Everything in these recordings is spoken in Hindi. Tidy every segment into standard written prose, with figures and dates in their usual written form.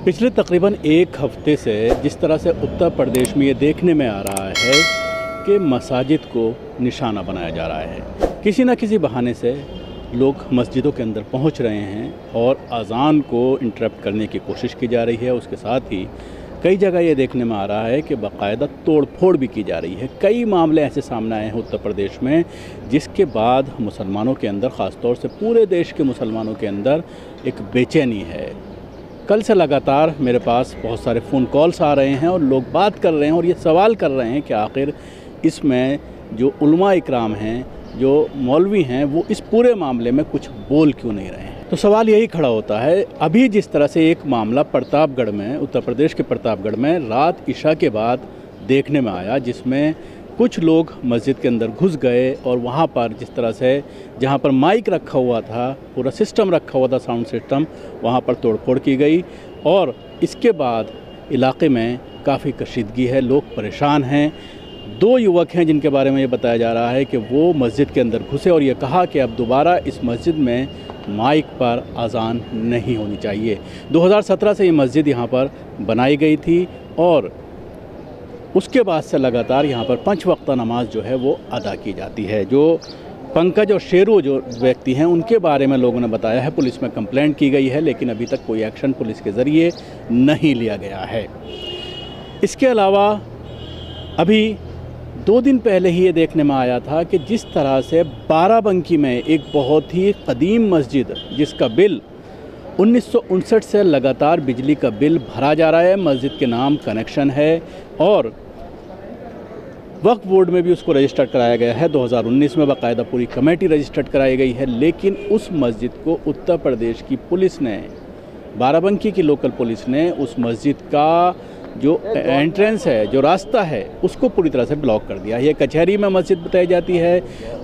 पिछले तकरीबन एक हफ्ते से जिस तरह से उत्तर प्रदेश में ये देखने में आ रहा है कि मसाजिद को निशाना बनाया जा रहा है। किसी न किसी बहाने से लोग मस्जिदों के अंदर पहुंच रहे हैं और अज़ान को इंटरप्ट करने की कोशिश की जा रही है। उसके साथ ही कई जगह ये देखने में आ रहा है कि बाकायदा तोड़ फोड़ भी की जा रही है। कई मामले ऐसे सामने आए हैं उत्तर प्रदेश में, जिसके बाद मुसलमानों के अंदर, ख़ास तौर से पूरे देश के मुसलमानों के अंदर एक बेचैनी है। कल से लगातार मेरे पास बहुत सारे फ़ोन कॉल्स आ रहे हैं और लोग बात कर रहे हैं और ये सवाल कर रहे हैं कि आखिर इसमें जो उलमा इकराम हैं, जो मौलवी हैं, वो इस पूरे मामले में कुछ बोल क्यों नहीं रहे हैं। तो सवाल यही खड़ा होता है, अभी जिस तरह से एक मामला प्रतापगढ़ में, उत्तर प्रदेश के प्रतापगढ़ में रात इशा के बाद देखने में आया, जिसमें कुछ लोग मस्जिद के अंदर घुस गए और वहाँ पर जिस तरह से जहाँ पर माइक रखा हुआ था, पूरा सिस्टम रखा हुआ था, साउंड सिस्टम, वहाँ पर तोड़फोड़ की गई और इसके बाद इलाके में काफ़ी कशीदगी है, लोग परेशान हैं। 2 युवक हैं जिनके बारे में ये बताया जा रहा है कि वो मस्जिद के अंदर घुसे और ये कहा कि अब दोबारा इस मस्जिद में माइक पर अज़ान नहीं होनी चाहिए। 2017 से ये मस्जिद यहाँ पर बनाई गई थी और उसके बाद से लगातार यहाँ पर 5 वक्ता नमाज जो है वो अदा की जाती है। जो पंकज और शेरू जो व्यक्ति हैं, उनके बारे में लोगों ने बताया है, पुलिस में कंप्लेंट की गई है, लेकिन अभी तक कोई एक्शन पुलिस के ज़रिए नहीं लिया गया है। इसके अलावा अभी 2 दिन पहले ही ये देखने में आया था कि जिस तरह से बाराबंकी में एक बहुत ही कदीम मस्जिद, जिसका बिल 1959 से लगातार बिजली का बिल भरा जा रहा है, मस्जिद के नाम कनेक्शन है और वक्फ बोर्ड में भी उसको रजिस्टर कराया गया है। 2019 में बाकायदा पूरी कमेटी रजिस्टर्ड कराई गई है, लेकिन उस मस्जिद को उत्तर प्रदेश की पुलिस ने, बाराबंकी की लोकल पुलिस ने उस मस्जिद का जो एंट्रेंस है, जो रास्ता है, उसको पूरी तरह से ब्लॉक कर दिया। ये कचहरी में मस्जिद बताई जाती है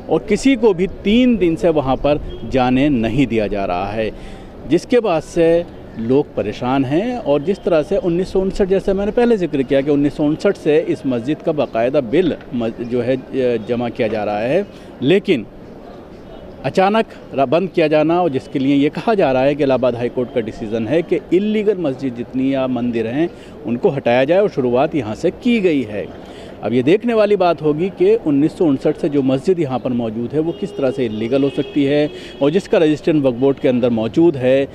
और किसी को भी 3 दिन से वहाँ पर जाने नहीं दिया जा रहा है, जिसके बाद से लोग परेशान हैं। और जिस तरह से 1959, जैसे मैंने पहले जिक्र किया कि 1959 से इस मस्जिद का बाकायदा बिल जो है जमा किया जा रहा है, लेकिन अचानक बंद किया जाना, और जिसके लिए ये कहा जा रहा है कि इलाहाबाद हाई कोर्ट का डिसीज़न है कि इल्लीगल मस्जिद जितनी या मंदिर हैं उनको हटाया जाए और शुरुआत यहाँ से की गई है। अब ये देखने वाली बात होगी कि 1959 से जो मस्जिद यहाँ पर मौजूद है वो किस तरह से इल्लीगल हो सकती है और जिसका रजिस्ट्रेशन वक्फ बोर्ड के अंदर मौजूद है।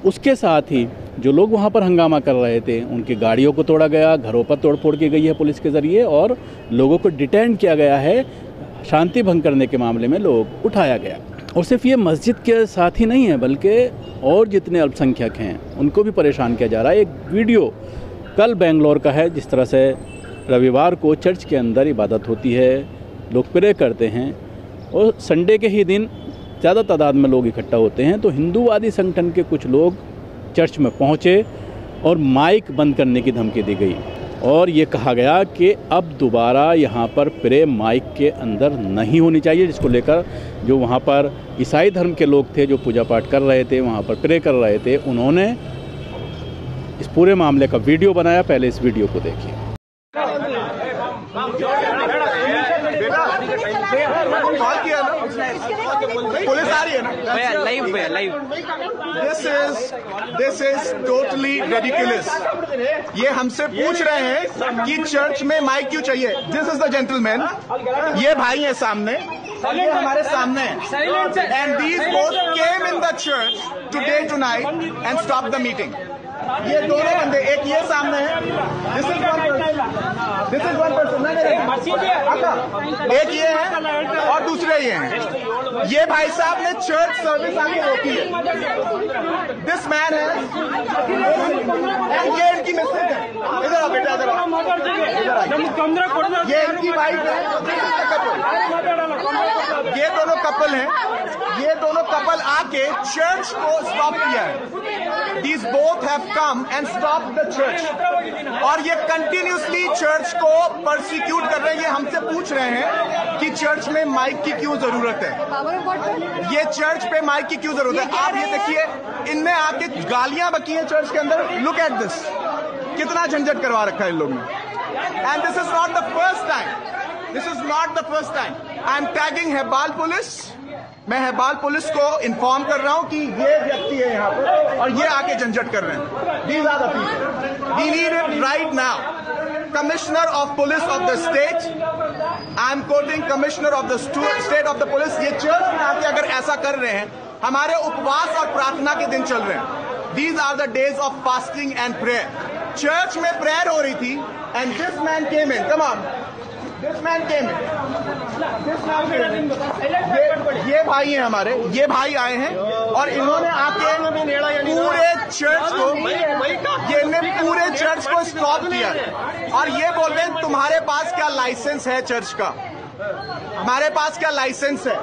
उसके साथ ही जो लोग वहाँ पर हंगामा कर रहे थे, उनकी गाड़ियों को तोड़ा गया, घरों पर तोड़फोड़ की गई है पुलिस के ज़रिए और लोगों को डिटेन किया गया है। शांति भंग करने के मामले में लोग उठाया गया। और सिर्फ ये मस्जिद के साथ ही नहीं है, बल्कि और जितने अल्पसंख्यक हैं उनको भी परेशान किया जा रहा है। एक वीडियो कल बेंगलोर का है, जिस तरह से रविवार को चर्च के अंदर इबादत होती है, लोग प्रे करते हैं और संडे के ही दिन ज़्यादा तादाद में लोग इकट्ठा होते हैं। तो हिंदूवादी संगठन के कुछ लोग चर्च में पहुँचे और माइक बंद करने की धमकी दी गई और ये कहा गया कि अब दोबारा यहाँ पर प्रे माइक के अंदर नहीं होनी चाहिए, जिसको लेकर जो वहाँ पर ईसाई धर्म के लोग थे, जो पूजा पाठ कर रहे थे, वहाँ पर प्रे कर रहे थे, उन्होंने इस पूरे मामले का वीडियो बनाया। पहले इस वीडियो को देखिए। पुलिस आ रही है ना, live. This is totally ridiculous. ये हमसे पूछ रहे हैं कि चर्च में माइक क्यों चाहिए। दिस इज द जेंटलमैन, ये भाई है सामने, ये हमारे सामने है, and these both came in the church today tonight and stop the meeting. ये दोनों बंदे, एक ये सामने है, दिस इज वन पर्सन, एक ये है और दूसरे ये हैं। ये भाई साहब ने चर्च सर्विस आके रोकी है। दिस मैन है, ये इनकी मिस्टेक है। इधर आओ बेटा, इधर आओ। ये इनकी वाइफ है, ये दोनों कपल हैं। ये दोनों कपल आके चर्च को स्टॉप किया है। These both have come and stopped the church और ये कंटिन्यूसली चर्च को परसिक्यूट कर रहे हैं। ये हमसे पूछ रहे हैं कि चर्च में माइक की क्यों जरूरत है। ये चर्च पे माइक की क्यों जरूरत है। आप ये देखिए, इनमें आके गालियां बकी हैं चर्च के अंदर। लुक एट दिस, कितना झंझट करवा रखा है इन लोगों ने। And this is not the first time, I am tagging Hebbal police मैं हेब्बाल पुलिस को इन्फॉर्म कर रहा हूं कि ये व्यक्ति है यहाँ पर और ये आके झंझट कर रहे हैं। These are the people. We need it right now. Commissioner of Police of the state. I am quoting Commissioner of the state of the police. ये चर्च में आके अगर ऐसा कर रहे हैं, हमारे उपवास और प्रार्थना के दिन चल रहे हैं। These are the days of fasting and prayer. Church में प्रेयर हो रही थी and this man came in. Come on. This man came in. This man came in. ये भाई हैं हमारे, ये भाई आए हैं और इन्होंने आके पूरे चर्च को, ये पूरे चर्च को स्टॉप किया और ये बोल रहे हैं तुम्हारे पास क्या लाइसेंस है चर्च का? हमारे पास क्या लाइसेंस है?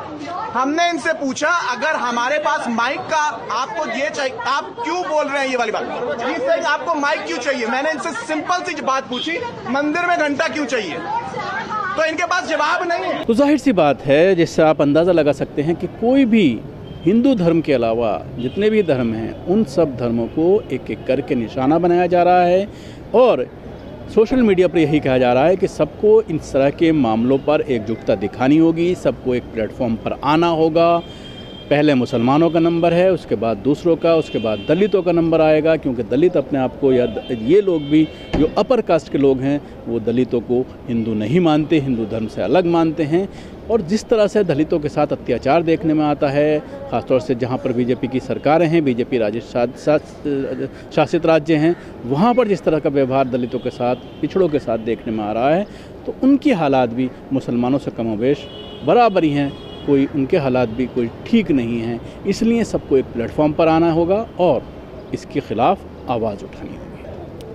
हमने इनसे पूछा अगर हमारे पास माइक का आपको ये चाहिए, आप क्यों बोल रहे हैं ये वाली बात? इससे आपको माइक क्यों चाहिए? मैंने इनसे सिंपल सी बात पूछी, मंदिर में घंटा क्यों चाहिए? तो इनके पास जवाब नहीं है। तो जाहिर सी बात है, जिससे आप अंदाज़ा लगा सकते हैं कि कोई भी हिंदू धर्म के अलावा जितने भी धर्म हैं उन सब धर्मों को एक एक करके निशाना बनाया जा रहा है और सोशल मीडिया पर यही कहा जा रहा है कि सबको इन तरह के मामलों पर एकजुटता दिखानी होगी, सबको एक प्लेटफॉर्म पर आना होगा। पहले मुसलमानों का नंबर है, उसके बाद दूसरों का, उसके बाद दलितों का नंबर आएगा, क्योंकि दलित अपने आप को या ये लोग भी जो अपर कास्ट के लोग हैं वो दलितों को हिंदू नहीं मानते, हिंदू धर्म से अलग मानते हैं। और जिस तरह से दलितों के साथ अत्याचार देखने में आता है, ख़ासतौर से जहाँ पर बीजेपी की सरकारें हैं, बीजेपी शासित राज्य हैं, वहाँ पर जिस तरह का व्यवहार दलितों के साथ, पिछड़ों के साथ देखने में आ रहा है, तो उनकी हालात भी मुसलमानों से कमोबेश बराबर ही हैं, कोई उनके हालात भी कोई ठीक नहीं हैं। इसलिए सबको एक प्लेटफॉर्म पर आना होगा और इसके ख़िलाफ़ आवाज़ उठानी होगी।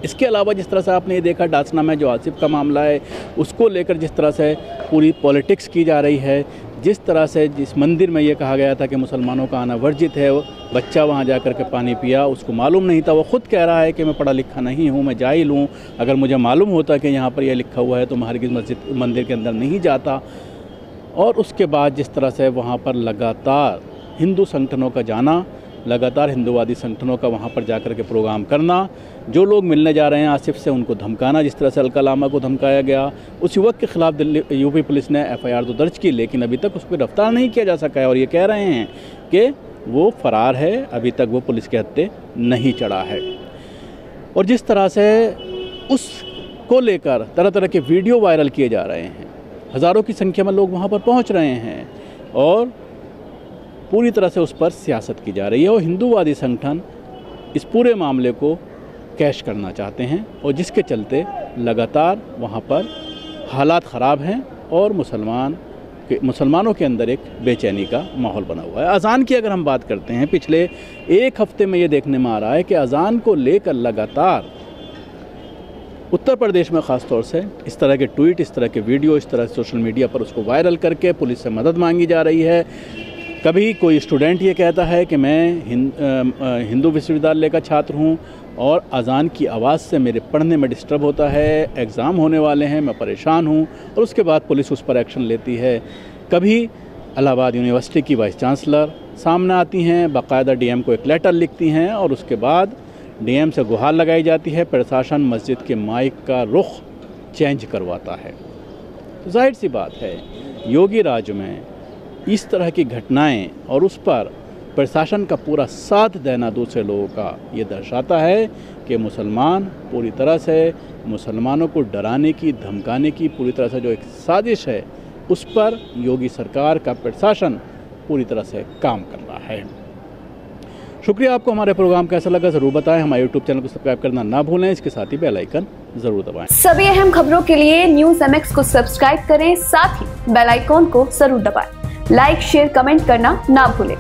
इसके अलावा जिस तरह से आपने ये देखा डासना में जो आसिफ का मामला है, उसको लेकर जिस तरह से पूरी पॉलिटिक्स की जा रही है, जिस तरह से जिस मंदिर में ये कहा गया था कि मुसलमानों का आना वर्जित है, वो बच्चा वहाँ जा कर के पानी पिया, उसको मालूम नहीं था, वो ख़ुद कह रहा है कि मैं पढ़ा लिखा नहीं हूँ, मैं जाहिल हूँ, अगर मुझे मालूम होता कि यहाँ पर यह लिखा हुआ है तो मैं हरगिज़ मंदिर के अंदर नहीं जाता। और उसके बाद जिस तरह से वहाँ पर लगातार हिंदू संगठनों का जाना, लगातार हिंदूवादी संगठनों का वहाँ पर जाकर के प्रोग्राम करना, जो लोग मिलने जा रहे हैं आसिफ से उनको धमकाना, जिस तरह से अलका लामा को धमकाया गया, उस युवक के खिलाफ यूपी पुलिस ने FIR तो दर्ज की, लेकिन अभी तक उसको गिरफ्तार नहीं किया जा सका है और ये कह रहे हैं कि वो फ़रार है, अभी तक वो पुलिस के हत्थे नहीं चढ़ा है। और जिस तरह से उसको लेकर तरह तरह के वीडियो वायरल किए जा रहे हैं, हज़ारों की संख्या में लोग वहाँ पर पहुँच रहे हैं और पूरी तरह से उस पर सियासत की जा रही है और हिंदूवादी संगठन इस पूरे मामले को कैश करना चाहते हैं और जिसके चलते लगातार वहाँ पर हालात ख़राब हैं और मुसलमानों के अंदर एक बेचैनी का माहौल बना हुआ है। अज़ान की अगर हम बात करते हैं, पिछले एक हफ्ते में ये देखने में आ रहा है कि अज़ान को लेकर लगातार उत्तर प्रदेश में ख़ास तौर से इस तरह के ट्वीट, इस तरह के वीडियो, इस तरह सोशल मीडिया पर उसको वायरल करके पुलिस से मदद मांगी जा रही है। कभी कोई स्टूडेंट ये कहता है कि मैं हिंदू विश्वविद्यालय का छात्र हूँ और अज़ान की आवाज़ से मेरे पढ़ने में डिस्टर्ब होता है, एग्ज़ाम होने वाले हैं, मैं परेशान हूँ, और उसके बाद पुलिस उस पर एक्शन लेती है। कभी इलाहाबाद यूनिवर्सिटी की वाइस चांसलर सामने आती हैं, बाकायदा DM को एक लेटर लिखती हैं और उसके बाद DM से गुहार लगाई जाती है, प्रशासन मस्जिद के माइक का रुख चेंज करवाता है। तो जाहिर सी बात है, योगी राज में इस तरह की घटनाएं और उस पर प्रशासन का पूरा साथ देना दूसरे लोगों का ये दर्शाता है कि मुसलमान पूरी तरह से मुसलमानों को डराने की, धमकाने की पूरी तरह से जो एक साजिश है, उस पर योगी सरकार का प्रशासन पूरी तरह से काम कर रहा है। शुक्रिया। आपको हमारे प्रोग्राम कैसा लगा ज़रूर बताएं। हमारे YouTube चैनल को सब्सक्राइब करना ना भूलें, इसके साथ ही बेल आइकन ज़रूर दबाएं। सभी अहम खबरों के लिए न्यूज़ MX को सब्सक्राइब करें, साथ ही बेल आइकन को जरूर दबाएं। लाइक, शेयर, कमेंट करना ना भूलें।